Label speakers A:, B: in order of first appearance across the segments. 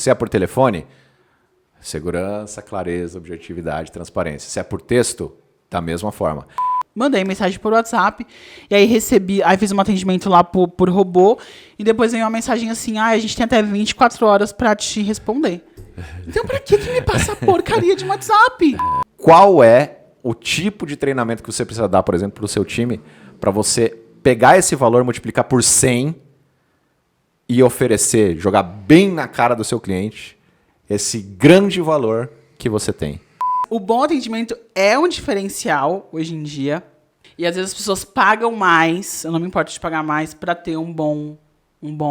A: Se é por telefone, segurança, clareza, objetividade, transparência. Se é por texto, da mesma forma.
B: Mandei mensagem por WhatsApp, e aí fiz um atendimento lá por robô, e depois veio uma mensagem assim, a gente tem até 24 horas pra te responder. Então pra que me passa a porcaria de WhatsApp?
A: Qual é o tipo de treinamento que você precisa dar, por exemplo, pro seu time, para você pegar esse valor, multiplicar por 100 e oferecer, jogar bem na cara do seu cliente, esse grande valor que você tem?
B: O bom atendimento é um diferencial hoje em dia. E às vezes as pessoas pagam mais, eu não me importo de pagar mais, para ter um bom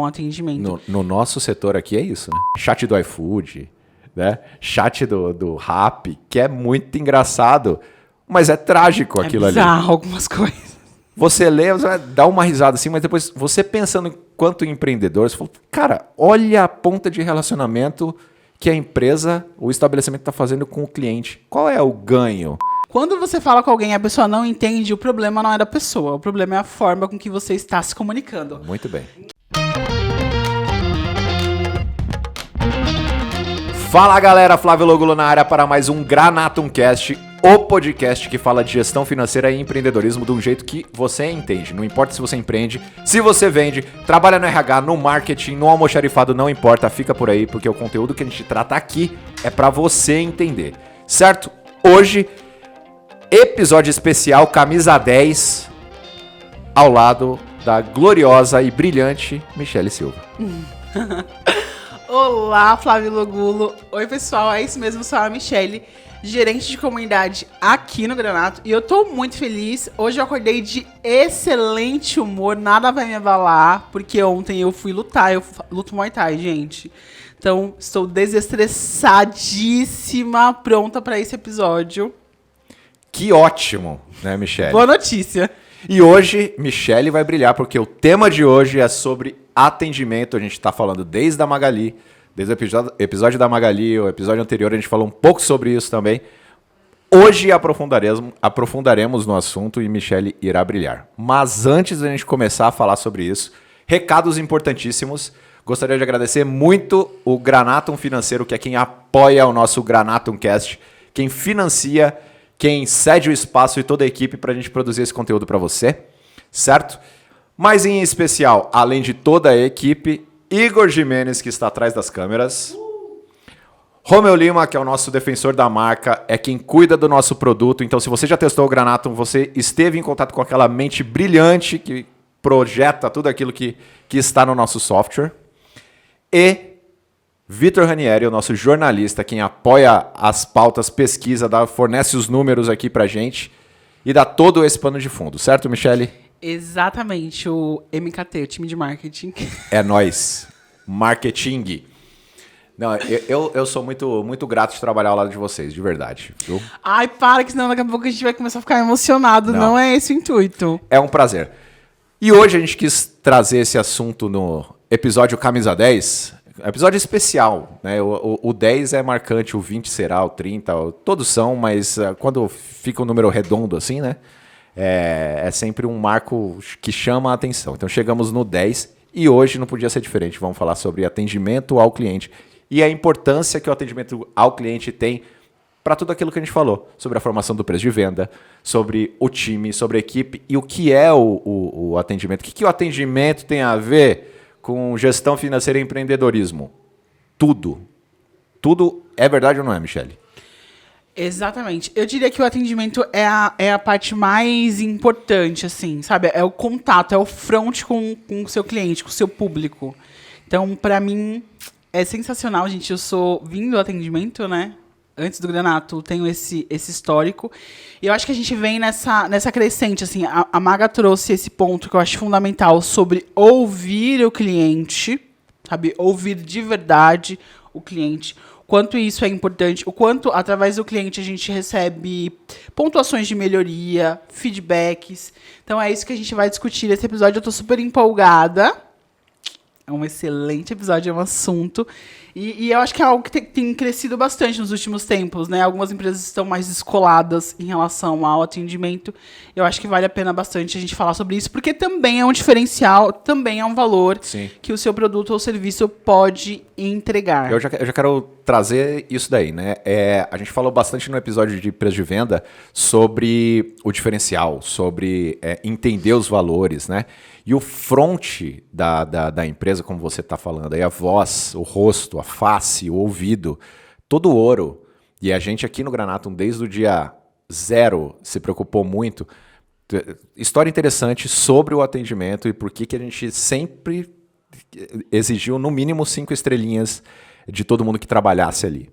B: atendimento.
A: No nosso setor aqui é isso, né? Chat do iFood, né? Chat do Rappi, que é muito engraçado, mas é trágico aquilo ali. É
B: bizarro algumas coisas.
A: Você lê, você vai dar uma risada assim, mas depois você pensando enquanto empreendedor, você fala, cara, olha a ponta de relacionamento que a empresa, o estabelecimento está fazendo com o cliente. Qual é o ganho?
B: Quando você fala com alguém e a pessoa não entende, o problema não é da pessoa. O problema é a forma com que você está se comunicando.
A: Muito bem. Fala, galera. Flávio Logulo na área para mais um Granatumcast, o podcast que fala de gestão financeira e empreendedorismo de um jeito que você entende. Não importa se você empreende, se você vende, trabalha no RH, no marketing, no almoxarifado, não importa, fica por aí, porque o conteúdo que a gente trata aqui é para você entender, certo? Hoje, episódio especial, camisa 10, ao lado da gloriosa e brilhante Michele Silva.
B: Olá, Flávio Logulo. Oi, pessoal, é isso mesmo, sou a Michele, gerente de comunidade aqui no Granato, e eu tô muito feliz. Hoje eu acordei de excelente humor, nada vai me abalar, porque ontem eu fui lutar, eu luto Muay Thai, gente. Então, estou desestressadíssima, pronta para esse episódio.
A: Que ótimo, né, Michele?
B: Boa notícia.
A: E hoje, Michele vai brilhar, porque o tema de hoje é sobre atendimento. A gente está falando desde a Magali, desde o episódio da Magali, o episódio anterior a gente falou um pouco sobre isso também. Hoje aprofundaremos no assunto e Michele irá brilhar. Mas antes da gente começar a falar sobre isso, recados importantíssimos. Gostaria de agradecer muito o Granatum Financeiro, que é quem apoia o nosso Granatumcast, quem financia, quem cede o espaço e toda a equipe para a gente produzir esse conteúdo para você, certo? Mas em especial, além de toda a equipe, Igor Jimenez, que está atrás das câmeras, Romeu Lima, que é o nosso defensor da marca, é quem cuida do nosso produto. Então, se você já testou o Granatum, você esteve em contato com aquela mente brilhante que projeta tudo aquilo que está no nosso software. E Vitor Ranieri, o nosso jornalista, quem apoia as pautas, pesquisa, fornece os números aqui pra gente e dá todo esse pano de fundo, certo, Michele?
B: Exatamente, o MKT, o time de marketing.
A: É nóis. Marketing. Não, eu sou muito grato de trabalhar ao lado de vocês, de verdade. Viu?
B: Ai, para, que senão daqui a pouco a gente vai começar a ficar emocionado. Não é esse o intuito.
A: É um prazer. E hoje a gente quis trazer esse assunto no episódio Camisa 10. Episódio especial, né? O 10 é marcante, o 20 será, o 30, todos são, mas quando fica um número redondo assim, né? É sempre um marco que chama a atenção. Então chegamos no 10 e hoje não podia ser diferente. Vamos falar sobre atendimento ao cliente e a importância que o atendimento ao cliente tem para tudo aquilo que a gente falou, sobre a formação do preço de venda, sobre o time, sobre a equipe e o que é o atendimento. O que o atendimento tem a ver com gestão financeira e empreendedorismo? Tudo. Tudo é verdade ou não é, Michele?
B: Exatamente. Eu diria que o atendimento é a parte mais importante, assim, sabe? É o contato, é o front com o seu cliente, com o seu público. Então, pra mim, é sensacional, gente. Eu sou vindo do atendimento, né? Antes do Granato, tenho esse histórico. E eu acho que a gente vem nessa crescente, assim. A Maga trouxe esse ponto que eu acho fundamental sobre ouvir o cliente, sabe? Ouvir de verdade o cliente. O quanto isso é importante, o quanto, através do cliente, a gente recebe pontuações de melhoria, feedbacks. Então, é isso que a gente vai discutir nesse episódio. Eu tô super empolgada. É um excelente episódio, é um assunto. E eu acho que é algo que tem crescido bastante nos últimos tempos, né? Algumas empresas estão mais descoladas em relação ao atendimento. Eu acho que vale a pena bastante a gente falar sobre isso, porque também é um diferencial, também é um valor
A: Sim.
B: que o seu produto ou serviço pode entregar.
A: Eu já quero trazer isso daí, né? A gente falou bastante no episódio de preço de venda sobre o diferencial, sobre entender os valores, né? E o front da empresa, como você está falando, aí a voz, o rosto, a face, o ouvido, todo ouro. E a gente aqui no Granatum, desde o dia 0, se preocupou muito. História interessante sobre o atendimento e por que a gente sempre exigiu no mínimo 5 estrelinhas de todo mundo que trabalhasse ali.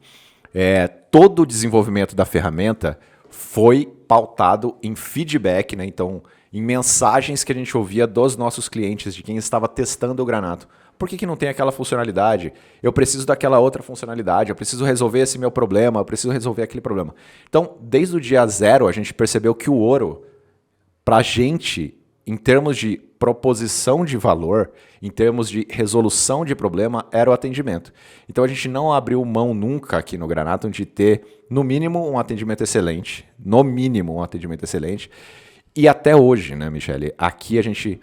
A: Todo o desenvolvimento da ferramenta foi pautado em feedback, né? Então, em mensagens que a gente ouvia dos nossos clientes, de quem estava testando o Granatum. Por que não tem aquela funcionalidade? Eu preciso daquela outra funcionalidade, eu preciso resolver esse meu problema, eu preciso resolver aquele problema. Então, desde o dia 0, a gente percebeu que o ouro, para a gente, em termos de proposição de valor, em termos de resolução de problema, era o atendimento. Então a gente não abriu mão nunca aqui no Granatum de ter, no mínimo, um atendimento excelente. No mínimo, um atendimento excelente. E até hoje, né, Michele? Aqui a gente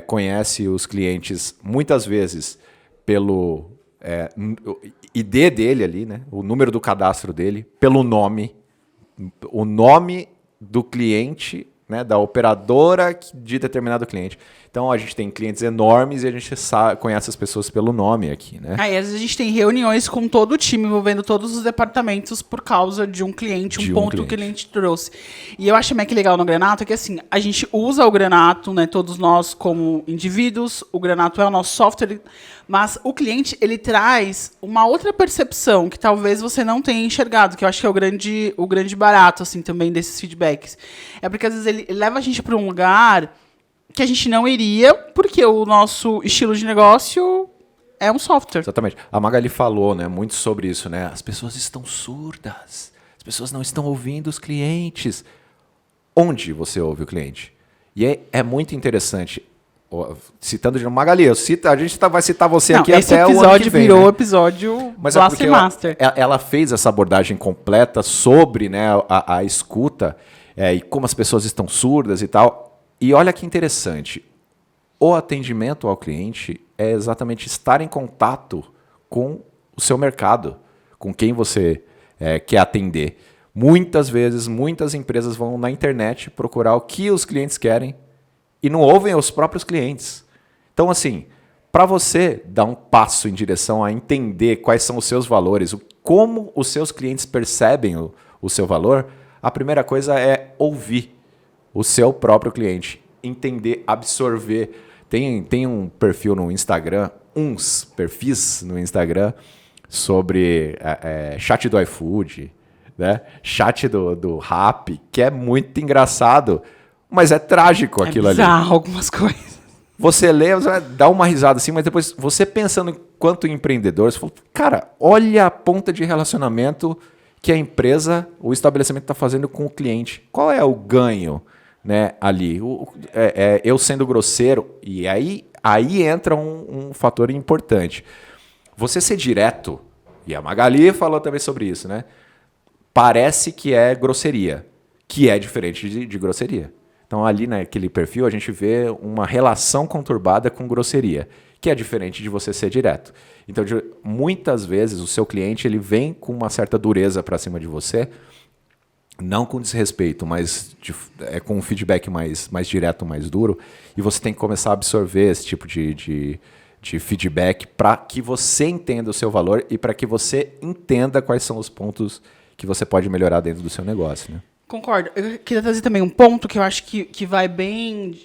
A: conhece os clientes muitas vezes pelo ID dele ali, né? O número do cadastro dele, pelo nome, o nome do cliente, né, da operadora de determinado cliente. Então a gente tem clientes enormes e a gente conhece as pessoas pelo nome aqui, né?
B: Aí às vezes a gente tem reuniões com todo o time, envolvendo todos os departamentos por causa de um cliente, um ponto que o cliente trouxe. E eu acho também que legal no Granatum é que assim, a gente usa o Granatum, né, todos nós como indivíduos, o Granatum é o nosso software, mas o cliente, ele traz uma outra percepção que talvez você não tenha enxergado, que eu acho que é o grande barato assim também desses feedbacks. É porque às vezes ele leva a gente para um lugar que a gente não iria, porque o nosso estilo de negócio é um software.
A: Exatamente. A Magali falou, né, muito sobre isso, né? As pessoas estão surdas. As pessoas não estão ouvindo os clientes. Onde você ouve o cliente? E é muito interessante. Citando de novo, Magali, a gente vai citar você aqui até o ano que vem.
B: Virou
A: né?
B: episódio
A: Mas
B: Blaster Master.
A: Ela fez essa abordagem completa sobre, né, a escuta e como as pessoas estão surdas e tal. E olha que interessante, o atendimento ao cliente é exatamente estar em contato com o seu mercado, com quem você quer atender. Muitas vezes, muitas empresas vão na internet procurar o que os clientes querem e não ouvem os próprios clientes. Então, assim, para você dar um passo em direção a entender quais são os seus valores, como os seus clientes percebem o seu valor, a primeira coisa é ouvir o seu próprio cliente, entender, absorver. Tem um perfil no Instagram, uns perfis no Instagram sobre chat do iFood, né? Chat do Rappi, que é muito engraçado, mas é trágico aquilo ali.
B: Algumas coisas.
A: Você lê, você vai dar uma risada assim, mas depois você pensando enquanto empreendedor, você fala, cara, olha a ponta de relacionamento que a empresa, o estabelecimento está fazendo com o cliente. Qual é o ganho, né, ali? Eu sendo grosseiro, e aí entra um fator importante. Você ser direto, e a Magali falou também sobre isso, né? Parece que é grosseria, que é diferente de grosseria. Então ali naquele perfil a gente vê uma relação conturbada com grosseria, que é diferente de você ser direto. Então, muitas vezes o seu cliente ele vem com uma certa dureza para cima de você, não com desrespeito, mas com um feedback mais direto, mais duro, e você tem que começar a absorver esse tipo de feedback para que você entenda o seu valor e para que você entenda quais são os pontos que você pode melhorar dentro do seu negócio, né?
B: Concordo. Eu queria trazer também um ponto que eu acho que vai bem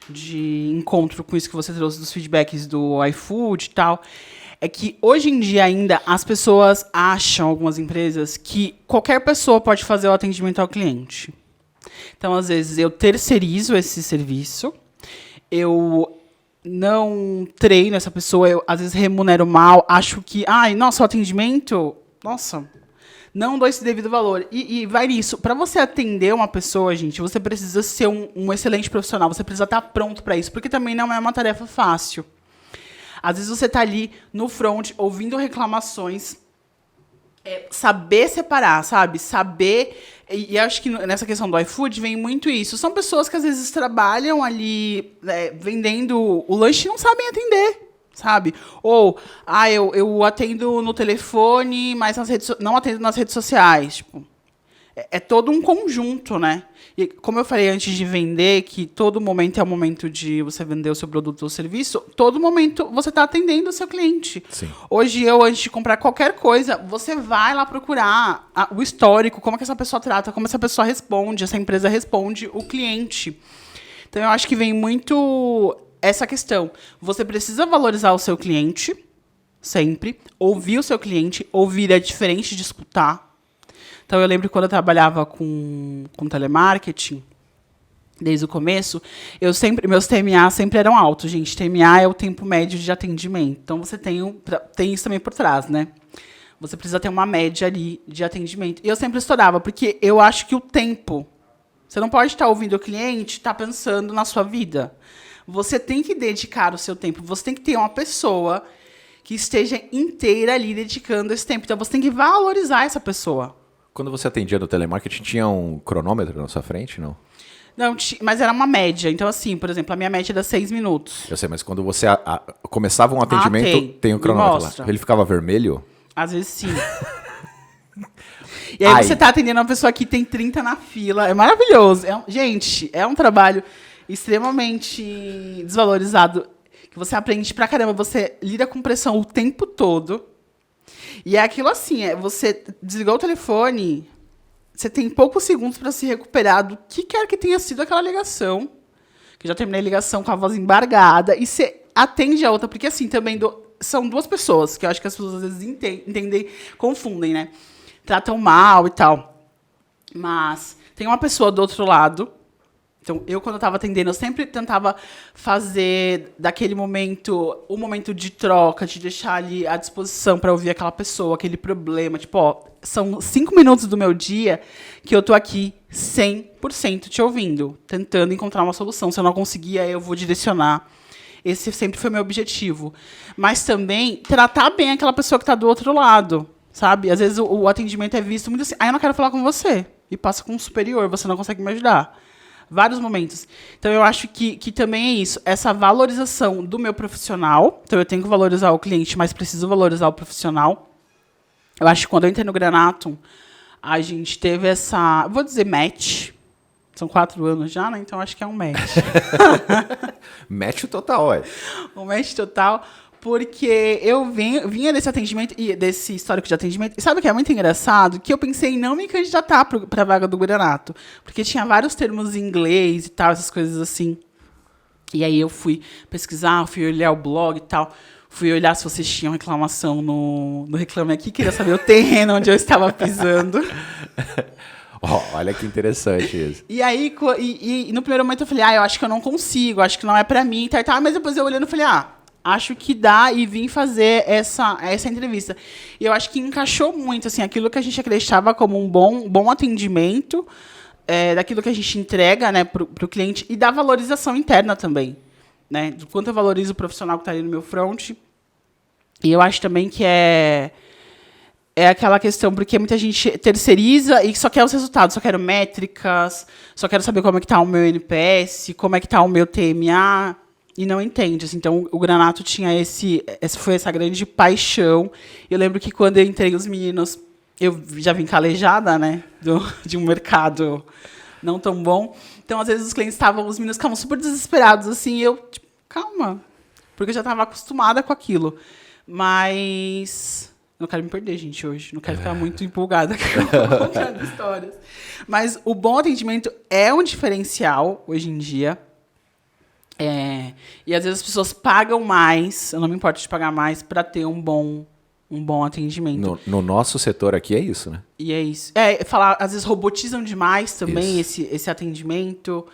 B: de encontro com isso que você trouxe dos feedbacks do iFood e tal. É que hoje em dia ainda as pessoas acham, algumas empresas, que qualquer pessoa pode fazer o atendimento ao cliente. Então, às vezes, eu terceirizo esse serviço, eu não treino essa pessoa, eu às vezes remunero mal, acho que, nossa, o atendimento, nossa, não dou esse devido valor. E vai nisso. Para você atender uma pessoa, gente, você precisa ser um excelente profissional, você precisa estar pronto para isso, porque também não é uma tarefa fácil. Às vezes você tá ali no front, ouvindo reclamações, saber separar, sabe? Saber... E acho que nessa questão do iFood vem muito isso. São pessoas que às vezes trabalham ali vendendo o lanche e não sabem atender, sabe? Ou, eu atendo no telefone, mas não atendo nas redes sociais. Tipo, é todo um conjunto, né? E como eu falei antes de vender, que todo momento é o momento de você vender o seu produto ou serviço, todo momento você está atendendo o seu cliente.
A: Sim.
B: Hoje, antes de comprar qualquer coisa, você vai lá procurar o histórico, como é que essa pessoa trata, como essa pessoa responde, essa empresa responde o cliente. Então, eu acho que vem muito essa questão. Você precisa valorizar o seu cliente, sempre. Ouvir o seu cliente. Ouvir é diferente de escutar. Então, eu lembro que quando eu trabalhava com telemarketing, desde o começo, meus TMA sempre eram altos, gente. TMA é o tempo médio de atendimento. Então, você tem isso também por trás, né? Você precisa ter uma média ali de atendimento. E eu sempre estourava, porque eu acho que o tempo... Você não pode estar ouvindo o cliente e estar pensando na sua vida. Você tem que dedicar o seu tempo. Você tem que ter uma pessoa que esteja inteira ali dedicando esse tempo. Então, você tem que valorizar essa pessoa.
A: Quando você atendia no telemarketing, tinha um cronômetro na sua frente, não?
B: Não, mas era uma média. Então, assim, por exemplo, a minha média era 6 minutos.
A: Eu sei, mas quando você começava um atendimento, tem um cronômetro lá. Ele ficava vermelho?
B: Às vezes sim. E aí você tá atendendo uma pessoa que tem 30 na fila. É maravilhoso. Gente, é um trabalho extremamente desvalorizado, que você aprende pra caramba. Você lida com pressão o tempo todo. E é aquilo assim, você desligou o telefone, você tem poucos segundos para se recuperar do que quer que tenha sido aquela ligação. Que já terminei a ligação com a voz embargada. E você atende a outra, porque assim, também são duas pessoas, que eu acho que as pessoas às vezes entendem, confundem, né? Tratam mal e tal. Mas tem uma pessoa do outro lado. Então, quando eu estava atendendo, eu sempre tentava fazer daquele momento, um momento de troca, de deixar ali à disposição para ouvir aquela pessoa, aquele problema. Tipo, são 5 minutos do meu dia que eu tô aqui 100% te ouvindo, tentando encontrar uma solução. Se eu não conseguir, aí eu vou direcionar. Esse sempre foi meu objetivo. Mas também tratar bem aquela pessoa que está do outro lado, sabe? Às vezes o atendimento é visto muito assim, eu não quero falar com você. E passa com um superior, você não consegue me ajudar. Vários momentos. Então, eu acho que também é isso. Essa valorização do meu profissional. Então, eu tenho que valorizar o cliente, mas preciso valorizar o profissional. Eu acho que quando eu entrei no Granatum, a gente teve essa... Vou dizer match. São 4 anos já, né? Então, acho que é um match.
A: Match total, ué.
B: Um match total. Porque eu vinha desse atendimento, e desse histórico de atendimento, e sabe o que é muito engraçado? Que eu pensei em não me candidatar para a vaga do Granato, porque tinha vários termos em inglês e tal, essas coisas assim. E aí eu fui pesquisar, fui olhar o blog e tal, fui olhar se vocês tinham reclamação no Reclame Aqui, queria saber o terreno onde eu estava pisando.
A: Olha que interessante isso.
B: E aí, no primeiro momento eu falei, eu acho que eu não consigo, acho que não é para mim e tal, mas depois eu olhando e falei, acho que dá, e vim fazer essa entrevista. E eu acho que encaixou muito, assim, aquilo que a gente acreditava como um bom atendimento, daquilo que a gente entrega, né, para o cliente, e da valorização interna também, né, do quanto eu valorizo o profissional que está ali no meu front. E eu acho também que é aquela questão, porque muita gente terceiriza e só quer os resultados, só quero métricas, só quero saber como é que está o meu NPS, como é que está o meu TMA, e não entende. Assim. Então, o Granato tinha foi essa grande paixão. Eu lembro que quando eu entrei, os meninos... Eu já vim calejada, né? De um mercado não tão bom. Então, às vezes, os meninos ficavam super desesperados, assim. E eu, tipo, calma. Porque eu já estava acostumada com aquilo. Mas... Não quero me perder, gente, hoje. Não quero ficar muito empolgada contando histórias. Mas o bom atendimento é um diferencial, hoje em dia. E às vezes as pessoas pagam mais, eu não me importo de pagar mais, para ter um bom atendimento.
A: No nosso setor aqui é isso, né?
B: E é isso. Às vezes robotizam demais também esse atendimento.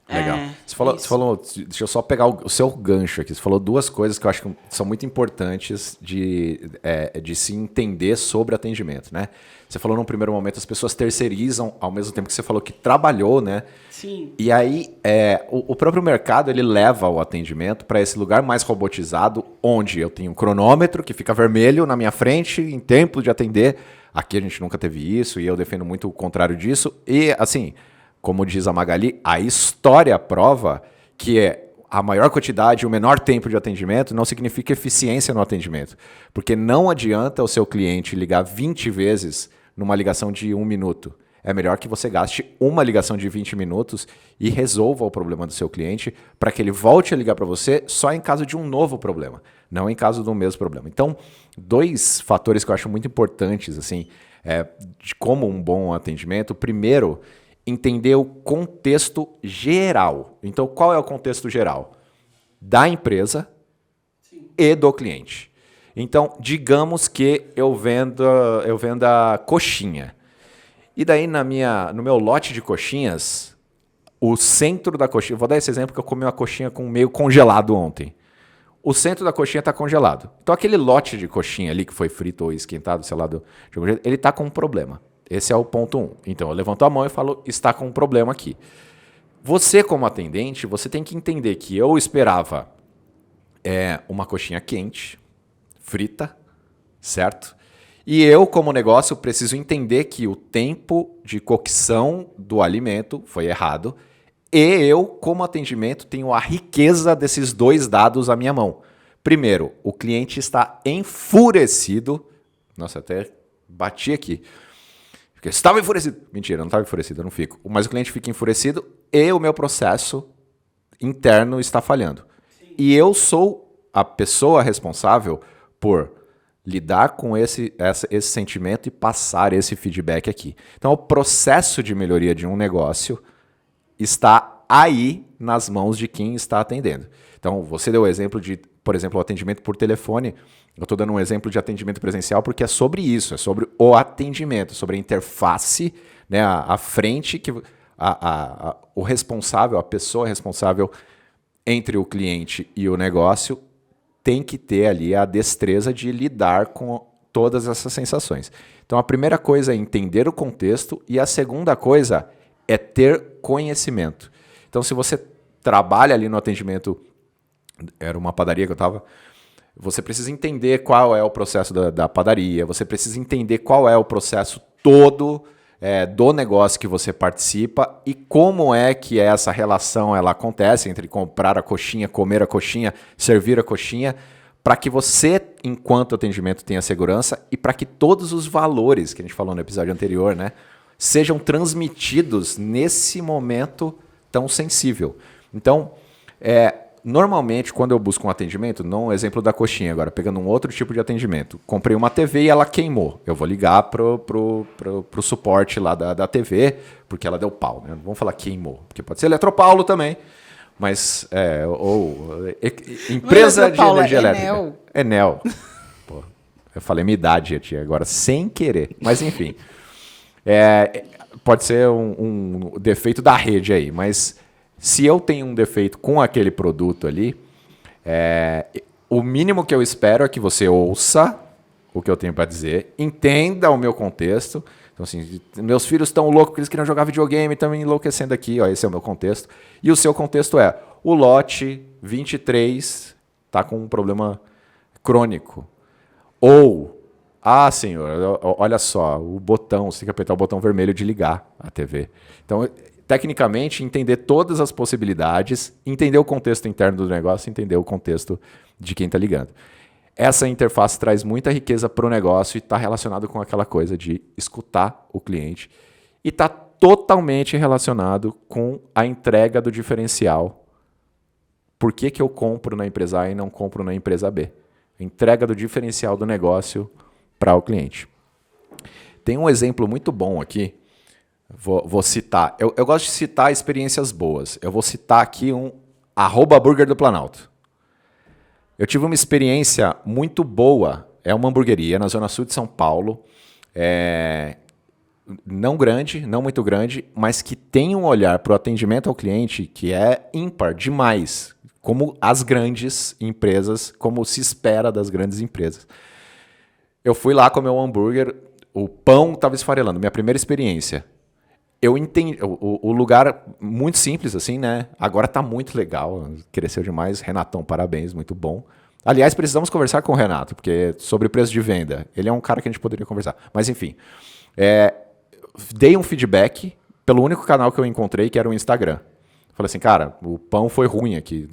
A: Legal.
B: É,
A: Você falou, deixa eu só pegar o seu gancho aqui. Você falou duas coisas que eu acho que são muito importantes de se entender sobre atendimento, né? Você falou num primeiro momento, as pessoas terceirizam ao mesmo tempo que você falou que trabalhou, né?
B: Sim.
A: E aí, o próprio mercado, ele leva o atendimento para esse lugar mais robotizado, onde eu tenho um cronômetro que fica vermelho na minha frente em tempo de atender. Aqui a gente nunca teve isso e eu defendo muito o contrário disso. E, assim, como diz a Magali, a história prova que a maior quantidade e o menor tempo de atendimento não significa eficiência no atendimento. Porque não adianta o seu cliente ligar 20 vezes numa ligação de 1 minuto. É melhor que você gaste uma ligação de 20 minutos e resolva o problema do seu cliente para que ele volte a ligar para você só em caso de um novo problema, não em caso do mesmo problema. Então, 2 fatores que eu acho muito importantes assim, de como um bom atendimento. Primeiro, entender o contexto geral. Então, qual é o contexto geral? Da empresa e do cliente. Então, digamos que eu venda coxinha. E daí, no meu lote de coxinhas, o centro da coxinha... Vou dar esse exemplo que eu comi uma coxinha com meio congelado ontem. O centro da coxinha está congelado. Então, aquele lote de coxinha ali que foi frito ou esquentado, sei lá, de algum jeito, ele está com um problema. Esse é o ponto 1. Então, eu levanto a mão e falo, está com um problema aqui. Você, como atendente, você tem que entender que eu esperava uma coxinha quente, frita, certo? E eu, como negócio, preciso entender que o tempo de cocção do alimento foi errado e eu, como atendimento, tenho a riqueza desses 2 dados à minha mão. Primeiro, o cliente está enfurecido. Nossa, até bati aqui. Porque estava enfurecido. Mentira, eu não estava enfurecido, eu não fico. Mas o cliente fica enfurecido e o meu processo interno está falhando. Sim. E eu sou a pessoa responsável por lidar com esse sentimento e passar esse feedback aqui. Então, o processo de melhoria de um negócio está aí nas mãos de quem está atendendo. Então, você deu o exemplo de, por exemplo, o atendimento por telefone. Eu estou dando um exemplo de atendimento presencial porque é sobre isso, é sobre o atendimento, sobre a interface, né, a frente, o responsável, a pessoa responsável entre o cliente e o negócio tem que ter ali a destreza de lidar com todas essas sensações. Então, a primeira coisa é entender o contexto e a segunda coisa é ter conhecimento. Então, se você trabalha ali no atendimento, era uma padaria que eu estava, você precisa entender qual é o processo da padaria, você precisa entender qual é o processo todo do negócio que você participa e como é que essa relação ela acontece entre comprar a coxinha, comer a coxinha, servir a coxinha, para que você, enquanto atendimento, tenha segurança e para que todos os valores que a gente falou no episódio anterior, né, sejam transmitidos nesse momento tão sensível. Então, normalmente, quando eu busco um atendimento, não o exemplo da coxinha agora, pegando um outro tipo de atendimento, comprei uma TV e ela queimou. Eu vou ligar pro suporte lá da TV, porque ela deu pau. Né? Não vamos falar queimou, porque pode ser Eletropaulo também, mas empresa de energia elétrica. Enel. Pô, eu falei minha idade aqui agora, sem querer. Mas enfim, pode ser um defeito da rede aí, mas... Se eu tenho um defeito com aquele produto ali, o mínimo que eu espero é que você ouça o que eu tenho para dizer, entenda o meu contexto. Então, assim, meus filhos estão loucos porque eles queriam jogar videogame, estão enlouquecendo aqui, ó, esse é o meu contexto. E o seu contexto é, o lote 23 está com um problema crônico. Ou, senhor, olha só, o botão, você tem que apertar o botão vermelho de ligar a TV. Então, tecnicamente, entender todas as possibilidades, entender o contexto interno do negócio, entender o contexto de quem está ligando. Essa interface traz muita riqueza para o negócio e está relacionado com aquela coisa de escutar o cliente. E está totalmente relacionado com a entrega do diferencial. Por que eu compro na empresa A e não compro na empresa B? A entrega do diferencial do negócio para o cliente. Tem um exemplo muito bom aqui. Vou citar. Eu gosto de citar experiências boas. Eu vou citar aqui um @burger do Planalto. Eu tive uma experiência muito boa. É uma hamburgueria na Zona Sul de São Paulo. não grande, não muito grande, mas que tem um olhar para o atendimento ao cliente que é ímpar demais, como as grandes empresas, como se espera das grandes empresas. Eu fui lá comer um hambúrguer, o pão estava esfarelando, minha primeira experiência. Eu entendi, o lugar muito simples assim, né? Agora tá muito legal, cresceu demais. Renatão, parabéns, muito bom. Aliás, precisamos conversar com o Renato, porque sobre preço de venda, ele é um cara que a gente poderia conversar. Mas enfim, dei um feedback pelo único canal que eu encontrei, que era o Instagram. Falei assim, cara, o pão foi ruim aqui,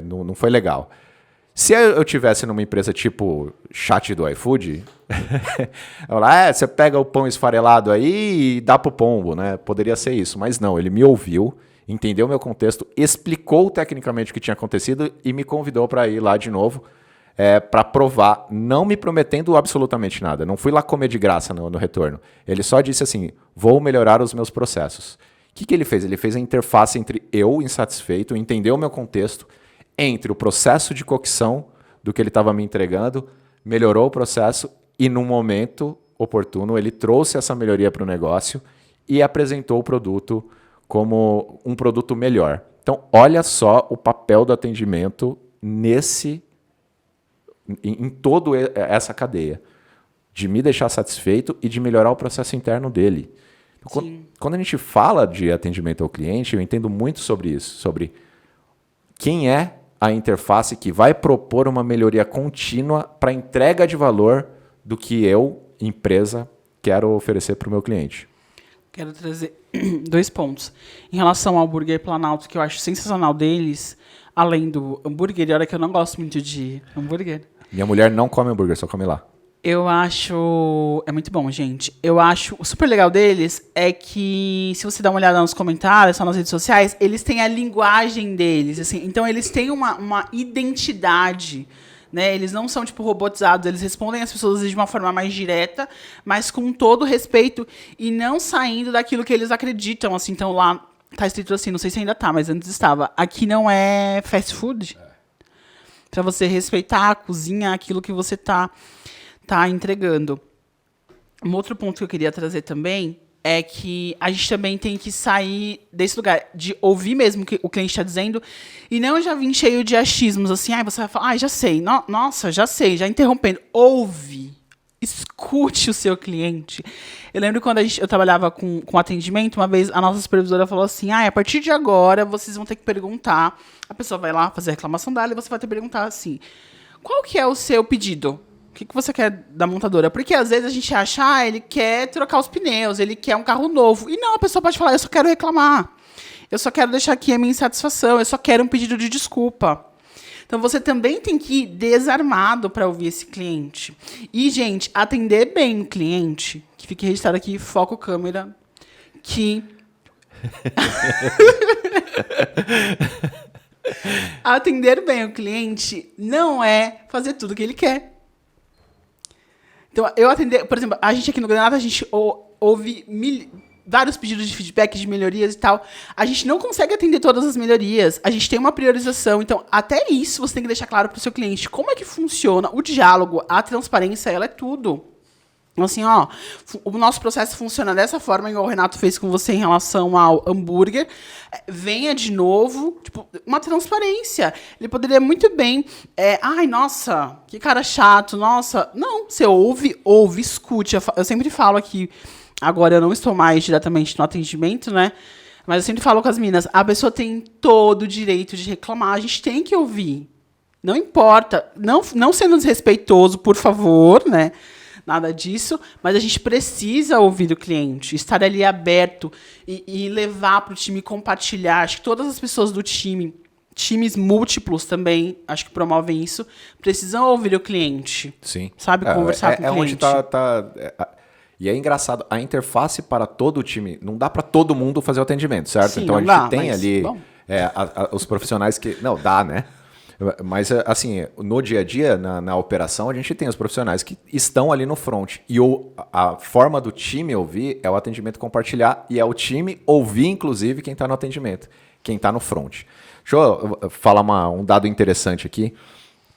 A: não foi legal. Se eu tivesse numa empresa tipo chat do iFood, eu falar, você pega o pão esfarelado aí e dá pro pombo, né? Poderia ser isso, mas não, ele me ouviu, entendeu meu contexto, explicou tecnicamente o que tinha acontecido e me convidou para ir lá de novo para provar, não me prometendo absolutamente nada. Não fui lá comer de graça no retorno. Ele só disse assim, vou melhorar os meus processos. O que ele fez? Ele fez a interface entre eu, insatisfeito, entendeu o meu contexto, entre o processo de cocção do que ele estava me entregando, melhorou o processo e, num momento oportuno, ele trouxe essa melhoria para o negócio e apresentou o produto como um produto melhor. Então, olha só o papel do atendimento em toda essa cadeia, de me deixar satisfeito e de melhorar o processo interno dele. Então, quando a gente fala de atendimento ao cliente, eu entendo muito sobre isso, sobre quem é a interface que vai propor uma melhoria contínua para a entrega de valor do que eu, empresa, quero oferecer para o meu cliente.
B: Quero trazer 2 pontos. Em relação ao hambúrguer Planalto, que eu acho sensacional deles, além do hambúrguer, e olha que eu não gosto muito de hambúrguer.
A: Minha mulher não come hambúrguer, só come lá.
B: Eu acho... É muito bom, gente. Eu acho... O super legal deles é que, se você dá uma olhada nos comentários, só nas redes sociais, eles têm a linguagem deles, assim. Então, eles têm uma identidade, né? Eles não são, tipo, robotizados. Eles respondem às pessoas de uma forma mais direta, mas com todo respeito e não saindo daquilo que eles acreditam, assim. Então, lá tá escrito assim, não sei se ainda tá, mas antes estava. Aqui não é fast food. Pra você respeitar a cozinha, aquilo que você tá entregando. Um outro ponto que eu queria trazer também é que a gente também tem que sair desse lugar de ouvir mesmo o que o cliente está dizendo e não já vir cheio de achismos, assim, você vai falar, já sei, nossa, já sei, já interrompendo. Ouve, escute o seu cliente. Eu lembro quando eu trabalhava com atendimento, uma vez a nossa supervisora falou assim, a partir de agora vocês vão ter que perguntar, a pessoa vai lá fazer a reclamação dela e você vai ter que perguntar assim, qual que é o seu pedido? O que você quer da montadora? Porque às vezes a gente acha, ele quer trocar os pneus, ele quer um carro novo. E não, a pessoa pode falar, eu só quero reclamar. Eu só quero deixar aqui a minha insatisfação, eu só quero um pedido de desculpa. Então você também tem que ir desarmado para ouvir esse cliente. E, gente, atender bem o cliente, que fique registrado aqui, foco câmera, que... Atender bem o cliente não é fazer tudo o que ele quer. Então, eu atender, por exemplo, a gente aqui no Granada, a gente ouve vários pedidos de feedback, de melhorias e tal. A gente não consegue atender todas as melhorias. A gente tem uma priorização. Então, até isso você tem que deixar claro para o seu cliente. Como é que funciona o diálogo, a transparência, ela é tudo. Então, assim, o nosso processo funciona dessa forma, igual o Renato fez com você em relação ao hambúrguer. Venha de novo, tipo, uma transparência. Ele poderia muito bem, nossa, que cara chato, nossa. Não, você ouve, escute. Eu sempre falo aqui, agora eu não estou mais diretamente no atendimento, né? Mas eu sempre falo com as meninas, a pessoa tem todo o direito de reclamar, a gente tem que ouvir. Não importa, não sendo desrespeitoso, por favor, né? Nada disso, mas a gente precisa ouvir o cliente, estar ali aberto e levar para o time, compartilhar. Acho que todas as pessoas do time, times múltiplos também, acho que promovem isso, precisam ouvir o cliente.
A: Sim.
B: Sabe, conversar com o cliente.
A: E é engraçado, a interface para todo o time, não dá para todo mundo fazer o atendimento, certo?
B: Sim,
A: então a gente
B: dá,
A: tem ali os profissionais que... Não, dá, né? Mas, assim, no dia a dia, na operação, a gente tem os profissionais que estão ali no front. E a forma do time ouvir é o atendimento compartilhar e é o time ouvir, inclusive, quem está no atendimento, quem está no front. Deixa eu falar um dado interessante aqui.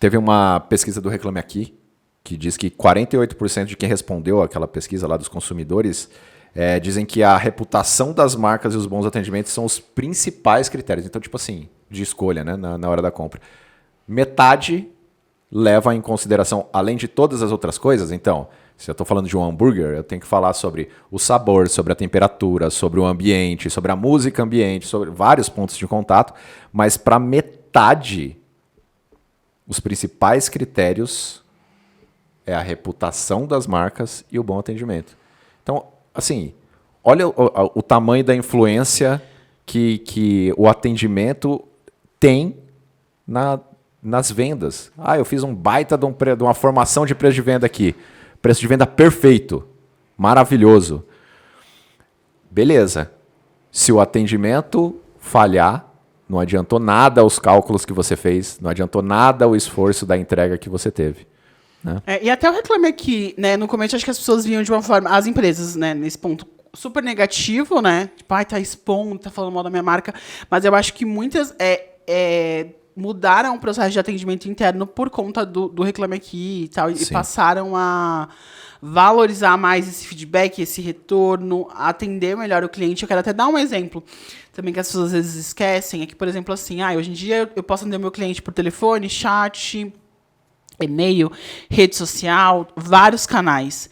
A: Teve uma pesquisa do Reclame Aqui, que diz que 48% de quem respondeu àquela pesquisa lá dos consumidores dizem que a reputação das marcas e os bons atendimentos são os principais critérios. Então, tipo assim, de escolha, né, na hora da compra. Metade leva em consideração, além de todas as outras coisas, então, se eu estou falando de um hambúrguer, eu tenho que falar sobre o sabor, sobre a temperatura, sobre o ambiente, sobre a música ambiente, sobre vários pontos de contato, mas para metade, os principais critérios é a reputação das marcas e o bom atendimento. Então, assim, olha o tamanho da influência que o atendimento tem nas vendas. Eu fiz um baita de uma formação de preço de venda aqui. Preço de venda perfeito. Maravilhoso. Beleza. Se o atendimento falhar, não adiantou nada os cálculos que você fez, não adiantou nada o esforço da entrega que você teve. Né?
B: E até eu reclamei que, né, no começo acho que as pessoas vinham de uma forma, as empresas, né, nesse ponto super negativo, né, tipo, tá expondo, tá falando mal da minha marca, mas eu acho que muitas mudaram o processo de atendimento interno por conta do Reclame Aqui e tal, e passaram a valorizar mais esse feedback, esse retorno, atender melhor o cliente. Eu quero até dar um exemplo também que as pessoas às vezes esquecem, é que, por exemplo, assim, hoje em dia eu posso atender o meu cliente por telefone, chat, e-mail, rede social, vários canais.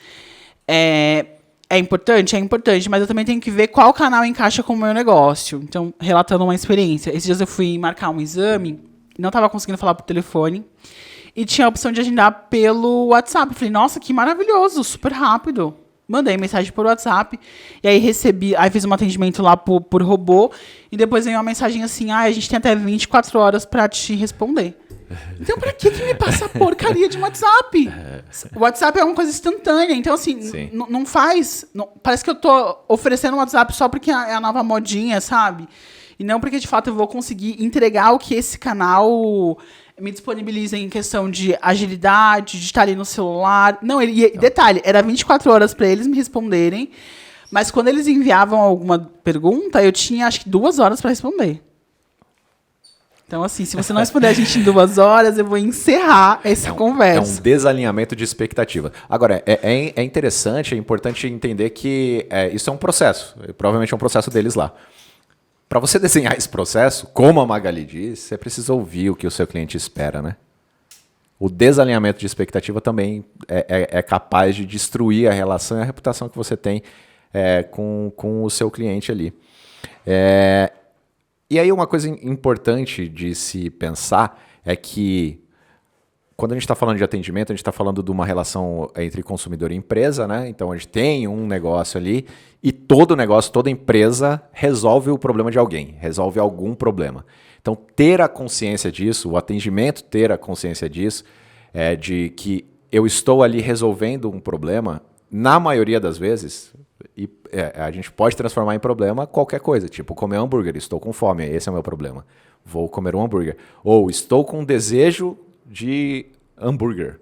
B: É importante? É importante, mas eu também tenho que ver qual canal encaixa com o meu negócio. Então, relatando uma experiência. Esses dias eu fui marcar um exame, não estava conseguindo falar por telefone, e tinha a opção de agendar pelo WhatsApp. Eu falei, nossa, que maravilhoso, super rápido. Mandei mensagem por WhatsApp, e aí fiz um atendimento lá por robô, e depois veio uma mensagem assim, a gente tem até 24 horas para te responder. Então, pra que me passa a porcaria de WhatsApp? O WhatsApp é uma coisa instantânea. Então, assim, não faz... parece que eu tô oferecendo o WhatsApp só porque é a nova modinha, sabe? E não porque, de fato, eu vou conseguir entregar o que esse canal me disponibiliza em questão de agilidade, de estar ali no celular. Não, detalhe, era 24 horas para eles me responderem, mas quando eles enviavam alguma pergunta, eu tinha, acho que 2 horas para responder. Então, assim, se você não responder a gente em 2 horas, eu vou encerrar essa conversa.
A: É um desalinhamento de expectativa. Agora, é interessante, é importante entender que isso é um processo. Provavelmente é um processo deles lá. Para você desenhar esse processo, como a Magali diz, você precisa ouvir o que o seu cliente espera, né? O desalinhamento de expectativa também é capaz de destruir a relação e a reputação que você tem com o seu cliente ali. E aí uma coisa importante de se pensar é que quando a gente está falando de atendimento, a gente está falando de uma relação entre consumidor e empresa, né? Então a gente tem um negócio ali e todo negócio, toda empresa resolve o problema de alguém, resolve algum problema. Então ter a consciência disso, o atendimento ter a consciência disso, de que eu estou ali resolvendo um problema, na maioria das vezes, a gente pode transformar em problema qualquer coisa, tipo comer hambúrguer, estou com fome, esse é o meu problema, vou comer um hambúrguer. Ou estou com desejo de hambúrguer,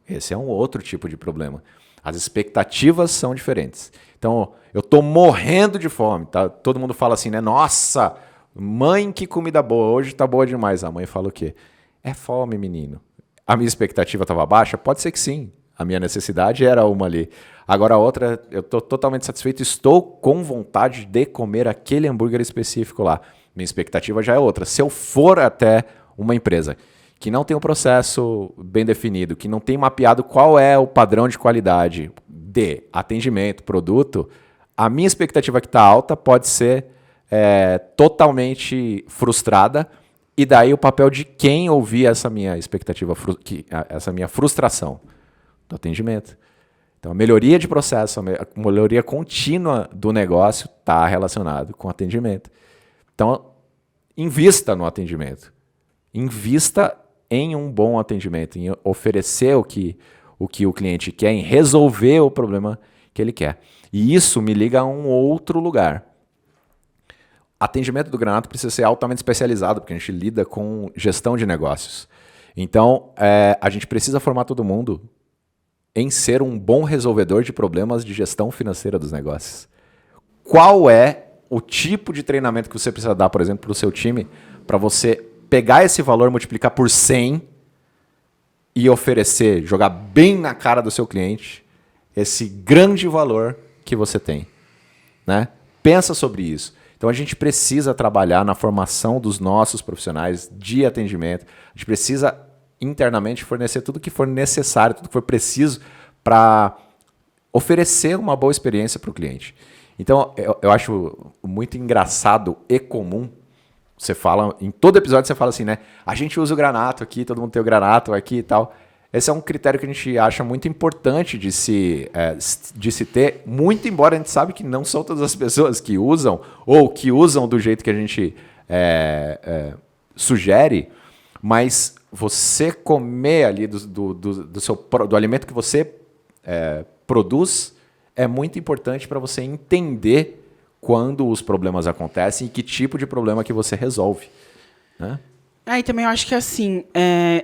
A: esse é um outro tipo de problema. As expectativas são diferentes. Então, eu estou morrendo de fome, tá? Todo mundo fala assim, né? Nossa, mãe, que comida boa, hoje está boa demais. A mãe fala o quê? É fome, menino. A minha expectativa estava baixa? Pode ser que sim. A minha necessidade era uma ali. Agora a outra, eu estou totalmente satisfeito, estou com vontade de comer aquele hambúrguer específico lá. Minha expectativa já é outra. Se eu for até uma empresa que não tem um processo bem definido, que não tem mapeado qual é o padrão de qualidade de atendimento, produto, a minha expectativa que está alta pode ser totalmente frustrada, e daí o papel de quem ouvir essa minha expectativa, essa minha frustração do atendimento. Então, a melhoria de processo, a melhoria contínua do negócio está relacionado com atendimento. Então, invista no atendimento. Invista em um bom atendimento, em oferecer o que o cliente quer, em resolver o problema que ele quer. E isso me liga a um outro lugar. Atendimento do Granato precisa ser altamente especializado, porque a gente lida com gestão de negócios. Então, a gente precisa formar todo mundo em ser um bom resolvedor de problemas de gestão financeira dos negócios. Qual é o tipo de treinamento que você precisa dar, por exemplo, para o seu time, para você pegar esse valor, multiplicar por 100 e oferecer, jogar bem na cara do seu cliente esse grande valor que você tem, né? Pensa sobre isso. Então a gente precisa trabalhar na formação dos nossos profissionais de atendimento. A gente precisa internamente fornecer tudo que for necessário, tudo que for preciso para oferecer uma boa experiência para o cliente. Então eu acho muito engraçado e comum. Você fala, em todo episódio você fala assim, né? A gente usa o Granato aqui, todo mundo tem o Granato aqui e tal. Esse é um critério que a gente acha muito importante de se ter, muito embora a gente sabe que não são todas as pessoas que usam, ou que usam do jeito que a gente sugere, mas você comer ali do alimento que você produz é muito importante para você entender quando os problemas acontecem e que tipo de problema que você resolve, né?
B: E também eu acho que assim,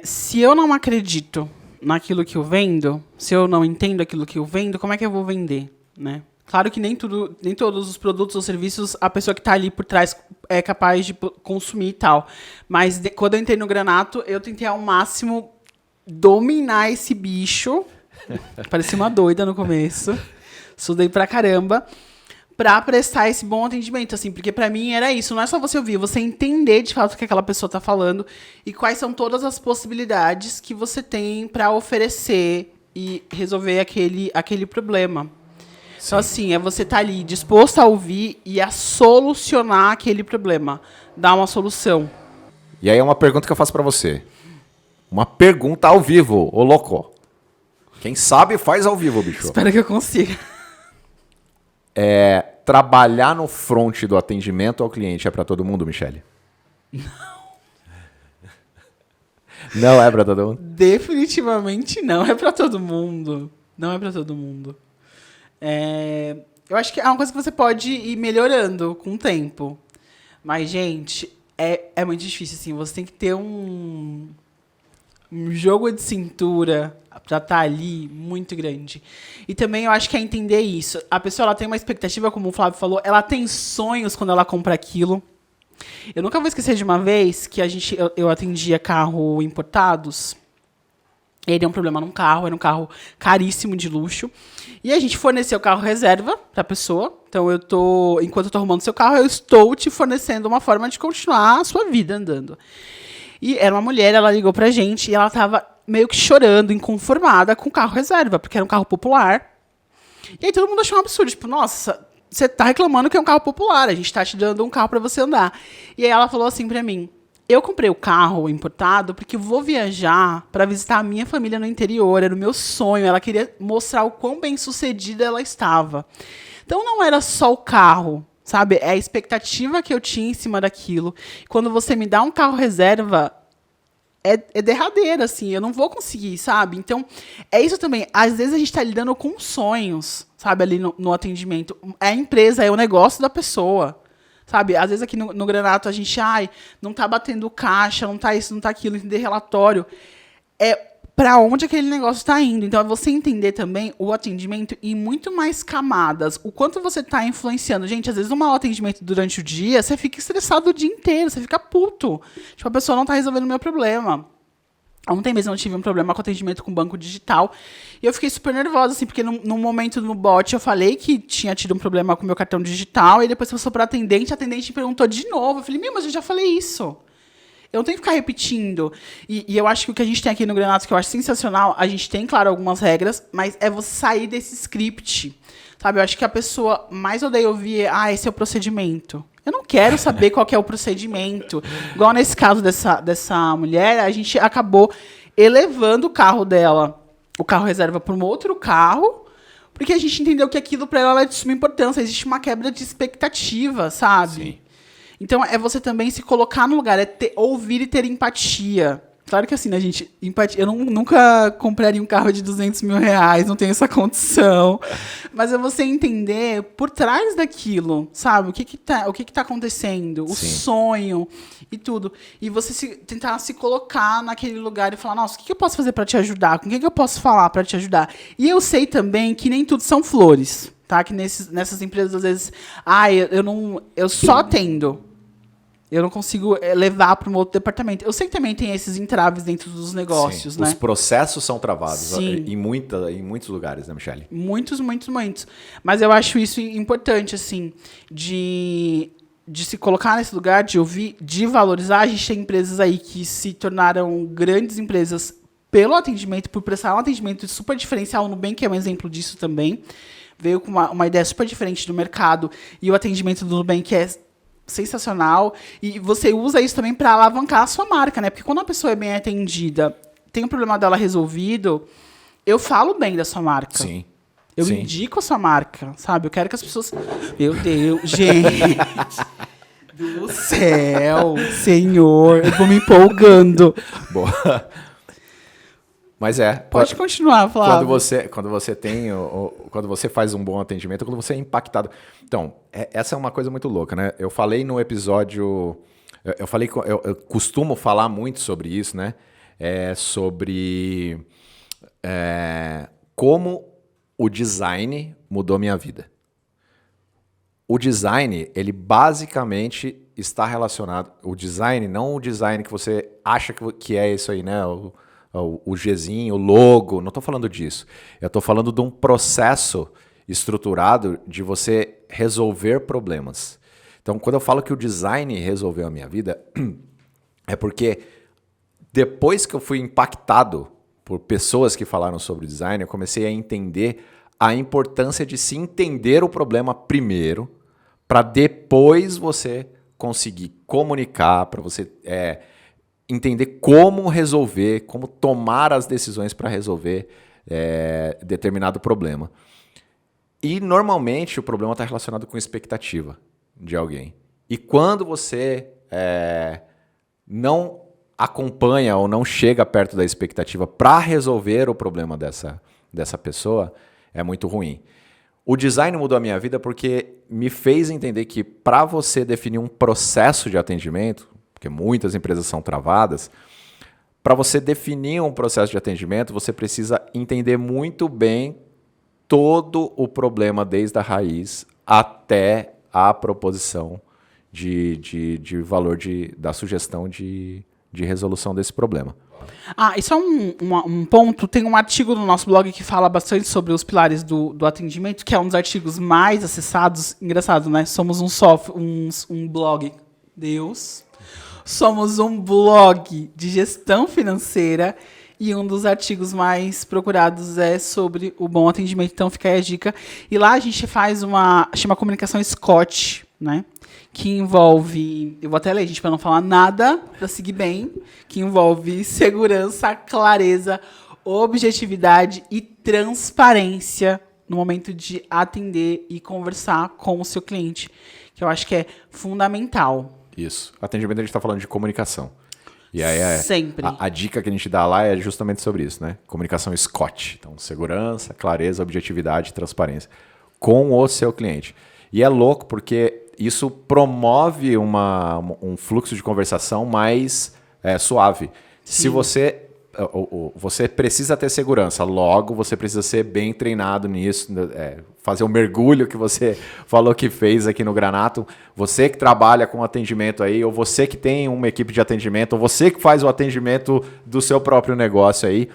B: se eu não acredito naquilo que eu vendo, se eu não entendo aquilo que eu vendo, como é que eu vou vender, né? Claro que nem todos os produtos ou serviços a pessoa que está ali por trás é capaz de consumir e tal. Mas quando eu entrei no Granato, eu tentei ao máximo dominar esse bicho. Parecia uma doida no começo. Estudei pra caramba. Pra prestar esse bom atendimento, assim, porque pra mim era isso, não é só você ouvir, você entender de fato o que aquela pessoa tá falando e quais são todas as possibilidades que você tem pra oferecer e resolver aquele problema. Sim. Então, assim, é você tá ali disposto a ouvir e a solucionar aquele problema, dar uma solução.
A: E aí é uma pergunta que eu faço pra você. Uma pergunta ao vivo, ô louco. Quem sabe faz ao vivo, bicho.
B: Espero que eu consiga.
A: Trabalhar no front do atendimento ao cliente é para todo mundo, Michele?
B: Não.
A: Não é para todo mundo?
B: Definitivamente não é para todo mundo. Não é para todo mundo. Eu acho que é uma coisa que você pode ir melhorando com o tempo. Mas, gente, é muito difícil, assim. Você tem que ter um jogo de cintura para estar ali muito grande. E também eu acho que é entender isso. A pessoa ela tem uma expectativa, como o Flávio falou, ela tem sonhos quando ela compra aquilo. Eu nunca vou esquecer de uma vez que eu atendia carro importados. E aí deu um problema num carro, era um carro caríssimo de luxo. E a gente forneceu o carro reserva para a pessoa. Então enquanto eu estou arrumando seu carro, eu estou te fornecendo uma forma de continuar a sua vida andando. E era uma mulher, ela ligou pra gente e ela tava meio que chorando, inconformada com o carro reserva, porque era um carro popular. E aí todo mundo achou um absurdo, tipo, nossa, você tá reclamando que é um carro popular, a gente tá te dando um carro pra você andar. E aí ela falou assim pra mim, eu comprei o carro importado porque eu vou viajar pra visitar a minha família no interior, era o meu sonho, ela queria mostrar o quão bem sucedida ela estava. Então não era só o carro, sabe? É a expectativa que eu tinha em cima daquilo. Quando você me dá um carro reserva, é derradeira, assim. Eu não vou conseguir, sabe? Então, é isso também. Às vezes a gente está lidando com sonhos, sabe? Ali no atendimento. É a empresa, é o negócio da pessoa, sabe? Às vezes aqui no Granato a gente, não tá batendo caixa, não tá isso, não tá aquilo, entender relatório. Para onde aquele negócio está indo. Então, é você entender também o atendimento em muito mais camadas. O quanto você está influenciando. Gente, às vezes, no mau atendimento durante o dia, você fica estressado o dia inteiro, você fica puto. Tipo, a pessoa não está resolvendo o meu problema. Ontem mesmo eu tive um problema com atendimento com banco digital. E eu fiquei super nervosa, assim, porque no momento no bot eu falei que tinha tido um problema com o meu cartão digital. E depois passou para a atendente perguntou de novo. Eu falei, mas eu já falei isso. Eu não tenho que ficar repetindo. E eu acho que o que a gente tem aqui no Granato, que eu acho sensacional, a gente tem, claro, algumas regras, mas é você sair desse script. Sabe? Eu acho que a pessoa mais odeia ouvir, esse é o procedimento. Eu não quero saber qual que é o procedimento. Igual nesse caso dessa mulher, a gente acabou elevando o carro dela, o carro reserva, para um outro carro, porque a gente entendeu que aquilo para ela é de suma importância. Existe uma quebra de expectativa, sabe?
A: Sim.
B: Então, é você também se colocar no lugar, ouvir e ter empatia. Claro que assim, né, gente? Empatia. Eu nunca compraria um carro de 200 mil reais, não tenho essa condição. Mas é você entender por trás daquilo, sabe? O que tá acontecendo, o sonho e tudo. E você tentar se colocar naquele lugar e falar, nossa, o que eu posso fazer para te ajudar? Com quem que eu posso falar para te ajudar? E eu sei também que nem tudo são flores, tá? Que nessas empresas, às vezes, eu só atendo. Eu não consigo levar para um outro departamento. Eu sei que também tem esses entraves dentro dos negócios,
A: Sim,
B: né?
A: os processos são travados
B: Sim.
A: em muitos lugares, né, Michele?
B: Muitos, muitos, muitos. Mas eu acho isso importante, assim, de se colocar nesse lugar, de ouvir, de valorizar. A gente tem empresas aí que se tornaram grandes empresas pelo atendimento, por prestar um atendimento super diferencial. O Nubank é um exemplo disso também. Veio com uma ideia super diferente do mercado e o atendimento do Nubank é sensacional. E você usa isso também para alavancar a sua marca, né? Porque quando a pessoa é bem atendida, tem um problema dela resolvido, eu falo bem da sua marca.
A: Sim.
B: Eu indico a sua marca, sabe? Eu quero que as pessoas... Meu Deus, gente do céu, senhor, eu vou me empolgando.
A: Boa. Mas
B: Pode continuar, Flávio.
A: Quando você faz um bom atendimento, quando você é impactado. Então, essa é uma coisa muito louca, né? Eu falei no episódio, eu costumo falar muito sobre isso, né? Sobre como o design mudou minha vida. O design, ele basicamente está relacionado... O design, não o design que você acha que é isso aí, né? O Gzinho, o logo, não estou falando disso. Eu estou falando de um processo estruturado de você resolver problemas. Então, quando eu falo que o design resolveu a minha vida, é porque depois que eu fui impactado por pessoas que falaram sobre design, eu comecei a entender a importância de se entender o problema primeiro, para depois você conseguir comunicar, para você entender como resolver, como tomar as decisões para resolver determinado problema. E normalmente o problema está relacionado com expectativa de alguém. E quando você não acompanha ou não chega perto da expectativa para resolver o problema dessa pessoa, é muito ruim. O design mudou a minha vida porque me fez entender que para você definir um processo de atendimento, porque muitas empresas são travadas, para você definir um processo de atendimento, você precisa entender muito bem todo o problema, desde a raiz até a proposição de valor da sugestão de resolução desse problema.
B: E só um ponto, tem um artigo no nosso blog que fala bastante sobre os pilares do atendimento, que é um dos artigos mais acessados. Engraçado, né? Somos um blog. Deus. Somos um blog de gestão financeira e um dos artigos mais procurados é sobre o bom atendimento. Então fica aí a dica. E lá a gente faz chama comunicação Scott, né? Que envolve, eu vou até ler, gente, para não falar nada, para seguir bem, que envolve segurança, clareza, objetividade e transparência no momento de atender e conversar com o seu cliente, que eu acho que é fundamental.
A: Isso. Atendimento a gente está falando de comunicação. E aí
B: sempre.
A: A dica que a gente dá lá é justamente sobre isso, né? Comunicação Scott. Então, segurança, clareza, objetividade e transparência com o seu cliente. E é louco porque isso promove um fluxo de conversação mais suave. Sim. Se você precisa ter segurança, logo você precisa ser bem treinado nisso, fazer o mergulho que você falou que fez aqui no Granato. Você que trabalha com atendimento aí, ou você que tem uma equipe de atendimento, ou você que faz o atendimento do seu próprio negócio aí,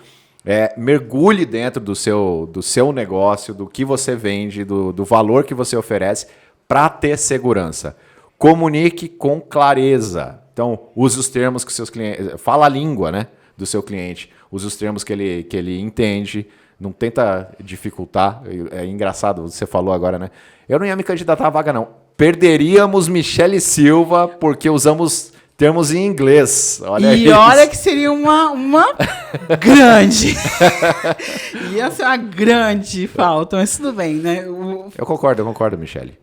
A: mergulhe dentro do seu negócio, do que você vende, do valor que você oferece, para ter segurança. Comunique com clareza. Então, use os termos que seus clientes... Fala a língua, né, do seu cliente. Use os termos que ele entende. Não tenta dificultar. É engraçado, você falou agora, né? Eu não ia me candidatar à vaga, não. Perderíamos Michele Silva porque usamos termos em inglês.
B: Olha que seria uma grande. Ia ser uma grande falta, mas tudo bem, né?
A: Eu concordo, Michele.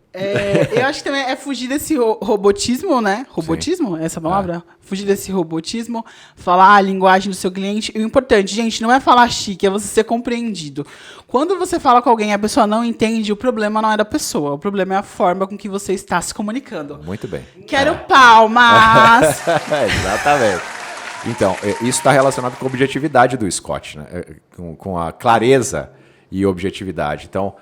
B: Eu acho que também é fugir desse robotismo, né? Robotismo? Essa palavra? Fugir desse robotismo, falar a linguagem do seu cliente. E o importante, gente, não é falar chique, é você ser compreendido. Quando você fala com alguém e a pessoa não entende, o problema não é da pessoa, o problema é a forma com que você está se comunicando.
A: Muito bem.
B: Quero palmas!
A: Exatamente. Então, isso está relacionado com a objetividade do Scott, né? Com a clareza e objetividade. Então,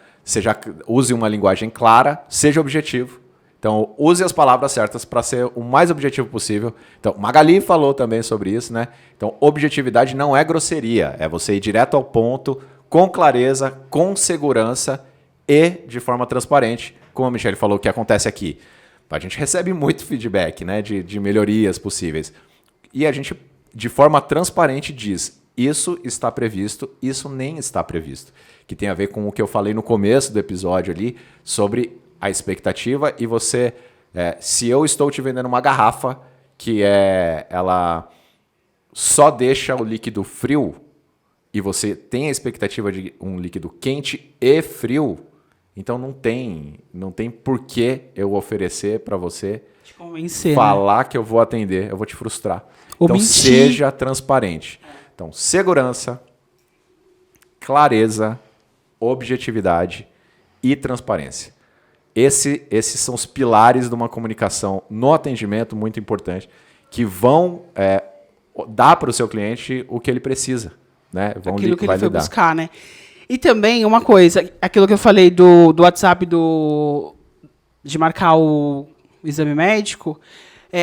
A: use uma linguagem clara, seja objetivo. Então, use as palavras certas para ser o mais objetivo possível. Então, Magali falou também sobre isso, né? Então, objetividade não é grosseria, é você ir direto ao ponto, com clareza, com segurança e de forma transparente, como a Michelle falou que acontece aqui. A gente recebe muito feedback, né, de melhorias possíveis. E a gente, de forma transparente, diz: isso está previsto, isso nem está previsto. Que tem a ver com o que eu falei no começo do episódio ali, sobre a expectativa e você... se eu estou te vendendo uma garrafa que ela só deixa o líquido frio e você tem a expectativa de um líquido quente e frio, então não tem por que eu oferecer para você
B: Te convencer,
A: falar que eu vou atender, eu vou te frustrar.
B: Ou
A: então
B: mentir.
A: seja transparente. Então, segurança, clareza, objetividade e transparência. Esses são os pilares de uma comunicação no atendimento muito importante, que vão dar para o seu cliente o que ele precisa. Né?
B: Aquilo que ele foi buscar, né? E também uma coisa, aquilo que eu falei do WhatsApp de marcar o exame médico,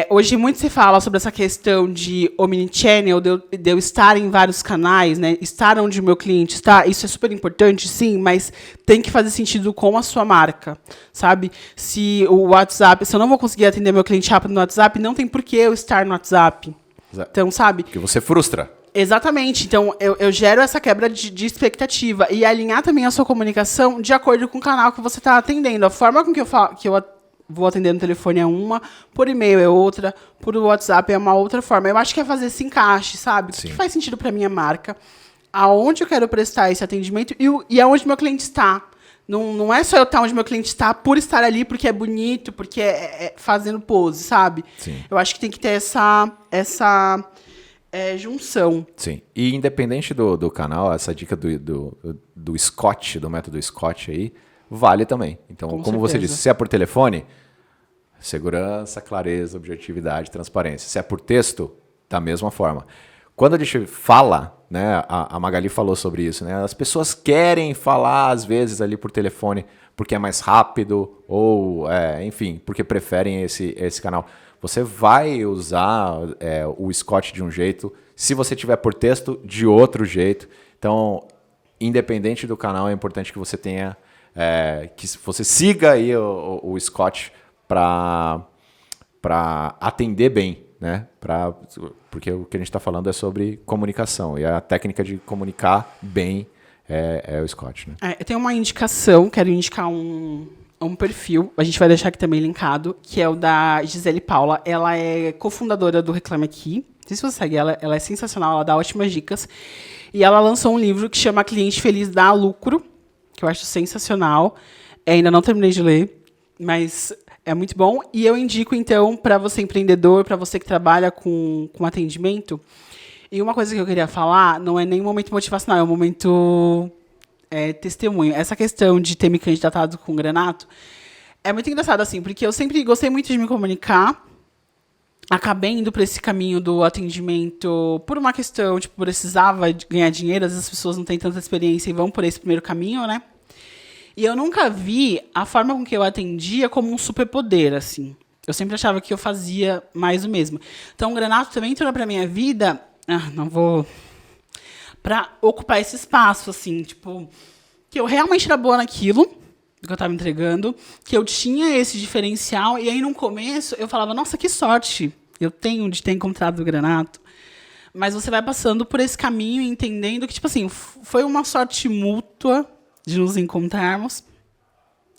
B: hoje muito se fala sobre essa questão de omnichannel, de eu estar em vários canais, né? Estar onde o meu cliente está, isso é super importante, sim, mas tem que fazer sentido com a sua marca, sabe? Se eu não vou conseguir atender meu cliente rápido no WhatsApp, não tem por que eu estar no WhatsApp.
A: Exato.
B: Então, sabe?
A: Porque você frustra.
B: Exatamente. Então, eu gero essa quebra de expectativa e alinhar também a sua comunicação de acordo com o canal que você está atendendo. A forma com que eu vou atender no telefone é uma, por e-mail é outra, por WhatsApp é uma outra forma. Eu acho que é fazer esse encaixe, sabe? O que faz sentido para minha marca, aonde eu quero prestar esse atendimento e aonde meu cliente está. Não é só eu estar onde meu cliente está por estar ali, porque é bonito, porque é fazendo pose, sabe?
A: Sim.
B: Eu acho que tem que ter essa junção.
A: Sim. E independente do canal, essa dica do Scott, do método Scott aí, vale também. Então, como você disse, se é por telefone, segurança, clareza, objetividade, transparência. Se é por texto, da mesma forma. Quando a gente fala, né, a Magali falou sobre isso, né, as pessoas querem falar, às vezes, ali por telefone, porque é mais rápido, ou, enfim, porque preferem esse canal. Você vai usar o Scott de um jeito, se você tiver por texto, de outro jeito. Então, independente do canal, é importante que você tenha, que você siga aí o Scott para atender bem, né? Porque o que a gente está falando é sobre comunicação, e a técnica de comunicar bem é o Scott, né?
B: Eu tenho uma indicação, quero indicar um perfil, a gente vai deixar aqui também linkado, que é o da Gisele Paula. Ela é cofundadora do Reclame Aqui. Não sei se você segue ela é sensacional, ela dá ótimas dicas. E ela lançou um livro que chama Cliente Feliz Dá Lucro, que eu acho sensacional. Ainda não terminei de ler, mas é muito bom. E eu indico, então, para você empreendedor, para você que trabalha com atendimento. E uma coisa que eu queria falar, não é nem um momento motivacional, é um momento... testemunho. Essa questão de ter me candidatado com o Granato é muito engraçado, assim, porque eu sempre gostei muito de me comunicar, acabei indo para esse caminho do atendimento por uma questão, tipo, precisava ganhar dinheiro, às vezes as pessoas não têm tanta experiência e vão por esse primeiro caminho, né? E eu nunca vi a forma com que eu atendia como um superpoder, assim. Eu sempre achava que eu fazia mais o mesmo. Então, o Granato também entrou para minha vida, para ocupar esse espaço, assim, tipo, que eu realmente era boa naquilo, que eu estava entregando, que eu tinha esse diferencial, e aí, no começo, eu falava, nossa, que sorte eu tenho de ter encontrado o Granato. Mas você vai passando por esse caminho, entendendo que, tipo assim, foi uma sorte mútua de nos encontrarmos.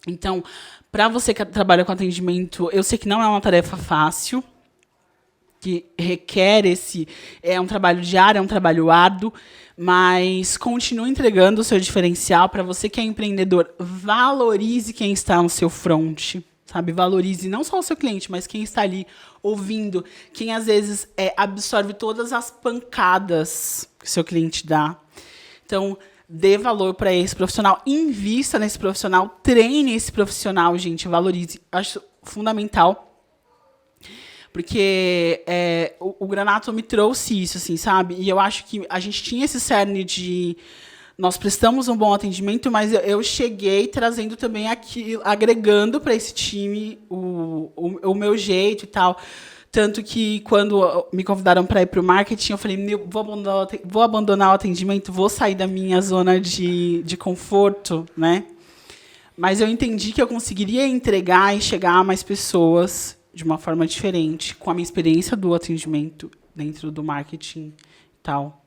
B: Então, para você que trabalha com atendimento, eu sei que não é uma tarefa fácil, que requer é um trabalho diário, é um trabalho árduo, mas continue entregando o seu diferencial. Para você que é empreendedor, valorize quem está no seu front, sabe? Valorize não só o seu cliente, mas quem está ali ouvindo, quem às vezes absorve todas as pancadas que o seu cliente dá. Então, dê valor para esse profissional, invista nesse profissional, treine esse profissional, gente, valorize. Acho fundamental. Porque o Granato me trouxe isso, assim, sabe? E eu acho que a gente tinha esse cerne nós prestamos um bom atendimento, mas eu cheguei trazendo também aqui, agregando para esse time o meu jeito e tal. Tanto que quando me convidaram para ir para o marketing, eu falei, vou abandonar o atendimento, vou sair da minha zona de conforto, né? Mas eu entendi que eu conseguiria entregar e chegar a mais pessoas de uma forma diferente, com a minha experiência do atendimento dentro do marketing e tal.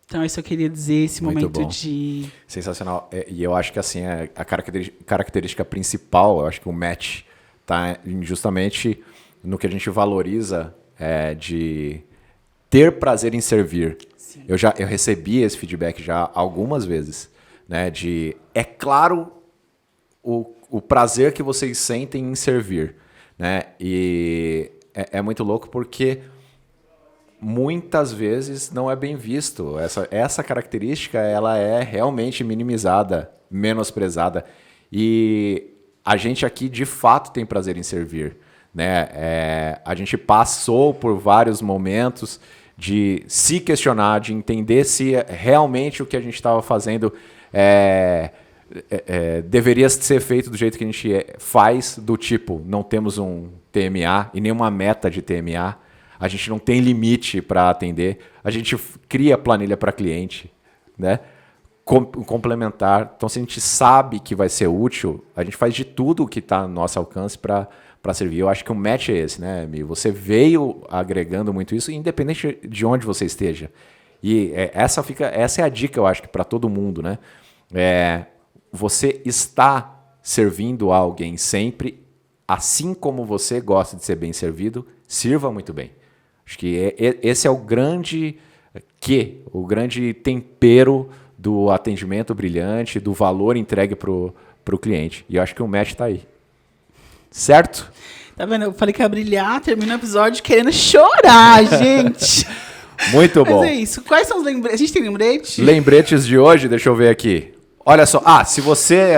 B: Então, isso eu queria dizer, esse
A: Muito
B: momento
A: bom.
B: de...
A: Sensacional. E eu acho que assim, a característica principal, eu acho que o match está justamente no que a gente valoriza de ter prazer em servir.
B: Sim.
A: Eu recebi esse feedback já algumas vezes, né? É claro o prazer que vocês sentem em servir, né? E é muito louco porque muitas vezes não é bem visto. Essa característica ela é realmente minimizada, menosprezada. E a gente aqui, de fato, tem prazer em servir, né? A gente passou por vários momentos de se questionar, de entender se realmente o que a gente estava fazendo deveria ser feito do jeito que a gente faz, do tipo, não temos um TMA e nenhuma meta de TMA, a gente não tem limite para atender, a gente cria planilha para cliente, né? Complementar. Então, se a gente sabe que vai ser útil, a gente faz de tudo o que está no nosso alcance para servir. Eu acho que o match é esse, né, Mi? Você veio agregando muito isso, independente de onde você esteja. E essa é a dica, eu acho, que para todo mundo, né? Você está servindo a alguém sempre, assim como você gosta de ser bem servido, sirva muito bem. Acho que esse é o grande tempero do atendimento brilhante, do valor entregue para o cliente. E eu acho que o match está aí. Certo?
B: Tá vendo? Eu falei que ia brilhar, termina o episódio querendo chorar, gente.
A: Muito bom.
B: Mas é isso. Quais são os lembretes? A gente tem lembrete?
A: Lembretes de hoje, deixa eu ver aqui. Olha só, se você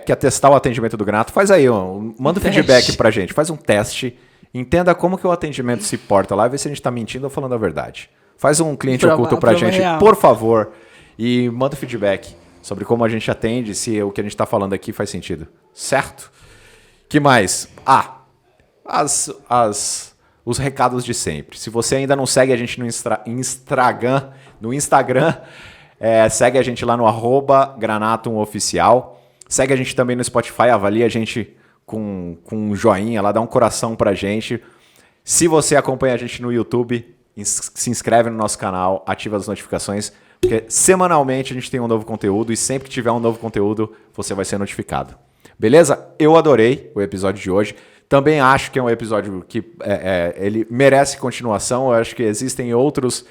A: quer testar o atendimento do Granato, faz aí, manda um feedback pra gente, faz um teste, entenda como que o atendimento se porta lá, vê se a gente tá mentindo ou falando a verdade. Faz um cliente oculto pra gente, real. Por favor, e manda feedback sobre como a gente atende, se o que a gente tá falando aqui faz sentido, certo? Que mais? Os recados de sempre. Se você ainda não segue a gente no Instagram, segue a gente lá no @granatumoficial. Segue a gente também no Spotify, avalia a gente com um joinha lá, dá um coração pra gente. Se você acompanha a gente no YouTube, se inscreve no nosso canal, ativa as notificações, porque semanalmente a gente tem um novo conteúdo e sempre que tiver um novo conteúdo, você vai ser notificado. Beleza? Eu adorei o episódio de hoje. Também acho que é um episódio que ele merece continuação. Eu acho que existem outros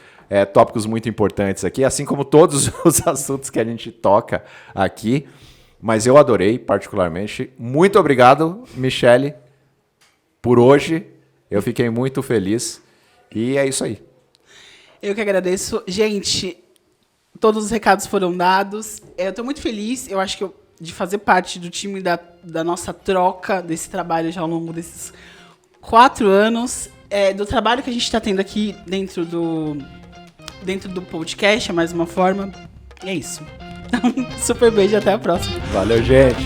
A: tópicos muito importantes aqui, assim como todos os assuntos que a gente toca aqui. Mas eu adorei, particularmente. Muito obrigado, Michele, por hoje. Eu fiquei muito feliz. E é isso aí.
B: Eu que agradeço. Gente, todos os recados foram dados. Eu estou muito feliz. Eu acho que de fazer parte do time da nossa troca, desse trabalho já ao longo desses 4 anos. Do trabalho que a gente está tendo aqui dentro do podcast, é mais uma forma. E é isso. Super beijo, até a próxima.
A: Valeu, gente.